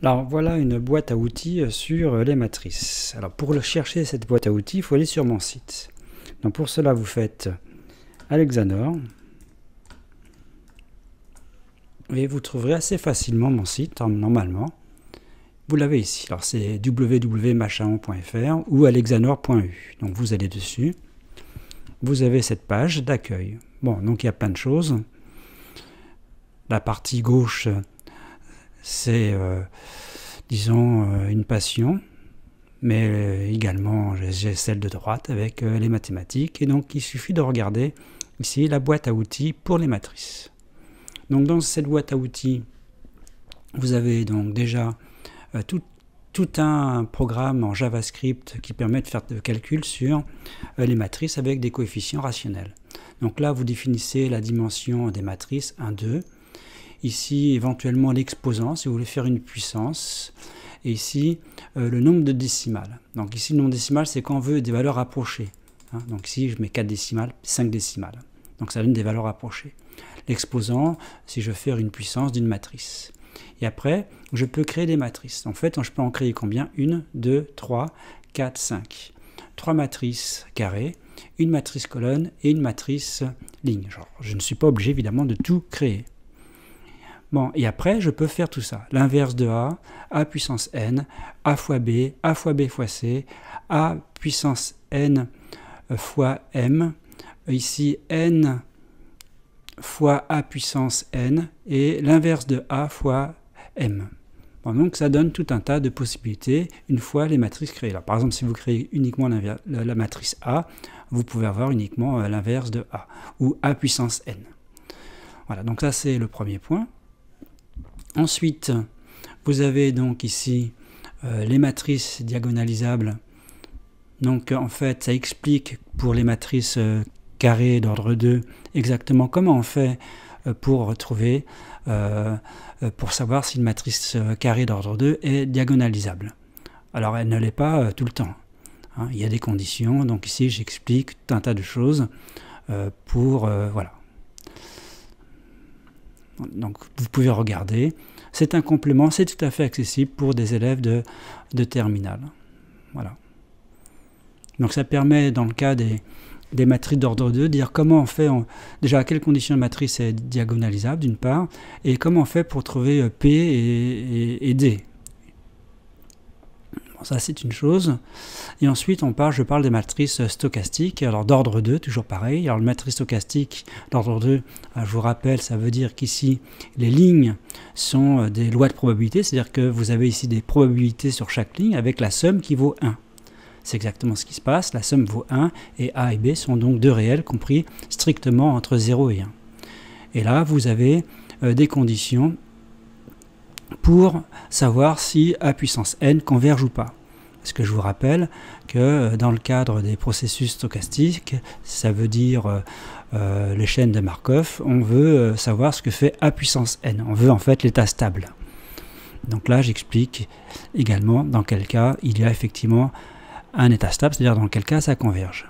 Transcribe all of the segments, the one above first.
Alors voilà une boîte à outils sur les matrices. Alors pour chercher cette boîte à outils, il faut aller sur mon site. Donc pour cela, vous faites Alexanor et vous trouverez assez facilement mon site, normalement. Vous l'avez ici. Alors c'est www.machaon.fr ou alexanor.eu. Donc vous allez dessus. Vous avez cette page d'accueil. Bon, donc il y a plein de choses. La partie gauche, c'est, disons, une passion, mais également j'ai celle de droite avec les mathématiques. Et donc il suffit de regarder ici la boîte à outils pour les matrices. Donc dans cette boîte à outils, vous avez donc déjà tout un programme en JavaScript qui permet de faire des calculs sur les matrices avec des coefficients rationnels. Donc là, vous définissez la dimension des matrices 1, 2. Ici, éventuellement, l'exposant, si vous voulez faire une puissance. Et ici, le nombre de décimales. Donc ici, le nombre décimal, c'est quand on veut des valeurs approchées. Hein. Donc ici, je mets 4 décimales, 5 décimales. Donc ça donne des valeurs approchées. L'exposant, si je veux faire une puissance d'une matrice. Et après, je peux créer des matrices. En fait, je peux en créer combien? 1, 2, 3, 4, 5. 3 matrices carrées, une matrice colonne et une matrice ligne. Genre, je ne suis pas obligé, évidemment, de tout créer. Bon, et après, je peux faire tout ça. L'inverse de A puissance n, A fois B fois C, A puissance n fois m, ici n fois A puissance n, et l'inverse de A fois m. Bon, donc ça donne tout un tas de possibilités une fois les matrices créées. Alors, par exemple, si vous créez uniquement la matrice A, vous pouvez avoir uniquement l'inverse de A, ou A puissance n. Voilà, donc ça c'est le premier point. Ensuite, vous avez donc ici les matrices diagonalisables. Donc en fait, ça explique pour les matrices carrées d'ordre 2 exactement comment on fait pour retrouver, pour savoir si une matrice carrée d'ordre 2 est diagonalisable. Alors elle ne l'est pas tout le temps. Hein. Il y a des conditions, donc ici j'explique tout un tas de choses pour, voilà. Donc vous pouvez regarder. C'est un complément, c'est tout à fait accessible pour des élèves de terminale. Voilà. Donc ça permet, dans le cas des matrices d'ordre 2, de dire comment on fait, déjà à quelles conditions la matrice est diagonalisable d'une part, et comment on fait pour trouver P et D. Bon, ça c'est une chose. Et ensuite je parle des matrices stochastiques, alors d'ordre 2, toujours pareil. Alors la matrice stochastique d'ordre 2, je vous rappelle, ça veut dire qu'ici les lignes sont des lois de probabilité, c'est-à-dire que vous avez ici des probabilités sur chaque ligne avec la somme qui vaut 1. C'est exactement ce qui se passe, la somme vaut 1 et A et B sont donc deux réels compris strictement entre 0 et 1. Et là, vous avez des conditions pour savoir si A puissance n converge ou pas. Parce que je vous rappelle que dans le cadre des processus stochastiques, ça veut dire les chaînes de Markov, on veut savoir ce que fait A puissance n. On veut en fait l'état stable. Donc là, j'explique également dans quel cas il y a effectivement un état stable, c'est-à-dire dans quel cas ça converge.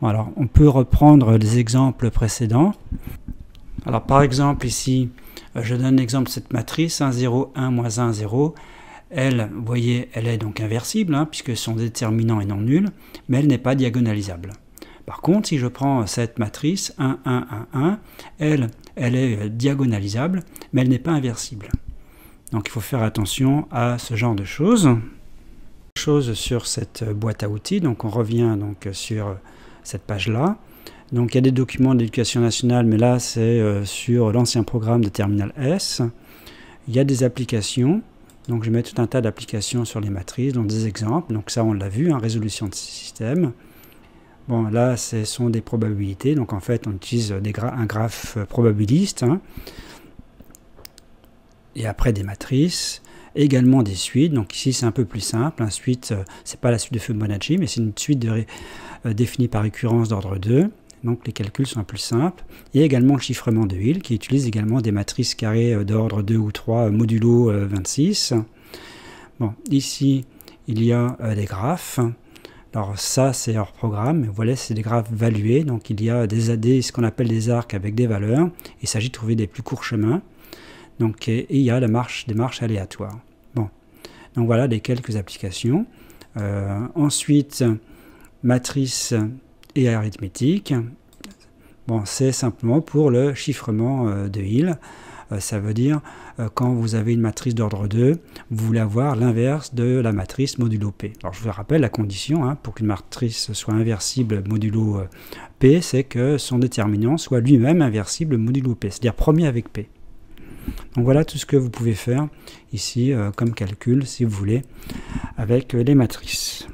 Alors, on peut reprendre les exemples précédents. Alors, par exemple, ici, je donne l'exemple de cette matrice, 1, 0, 1, moins 1, 0. Elle, vous voyez, elle est donc inversible, hein, puisque son déterminant est non nul, mais elle n'est pas diagonalisable. Par contre, si je prends cette matrice, 1, 1, 1, 1, elle est diagonalisable, mais elle n'est pas inversible. Donc, il faut faire attention à ce genre de choses. Sur cette boîte à outils, donc on revient donc sur cette page-là. Donc il y a des documents de l'éducation nationale, mais là c'est sur l'ancien programme de Terminal S. Il y a des applications, donc je mets tout un tas d'applications sur les matrices, donc des exemples. Donc ça on l'a vu, hein, résolution de système. Bon là ce sont des probabilités, donc en fait on utilise un graphe probabiliste. Hein. Et après des matrices. Également des suites, donc ici c'est un peu plus simple, une suite, c'est pas la suite de Fibonacci, mais c'est une suite définie par récurrence d'ordre 2, donc les calculs sont plus simples. Il y a également le chiffrement de Hill, qui utilise également des matrices carrées d'ordre 2 ou 3, modulo 26. Bon, ici il y a des graphes, alors ça c'est hors programme, mais voilà, c'est des graphes valués, donc il y a ce qu'on appelle des arcs avec des valeurs, il s'agit de trouver des plus courts chemins. Donc, et il y a des marches aléatoires. Donc voilà les quelques applications. Ensuite, matrice et arithmétique. Bon, c'est simplement pour le chiffrement de Hill. Ça veut dire, quand vous avez une matrice d'ordre 2, vous voulez avoir l'inverse de la matrice modulo P. Alors je vous rappelle la condition, pour qu'une matrice soit inversible modulo P, c'est que son déterminant soit lui-même inversible modulo P, c'est-à-dire premier avec P. Donc voilà tout ce que vous pouvez faire ici comme calcul, si vous voulez, avec les matrices.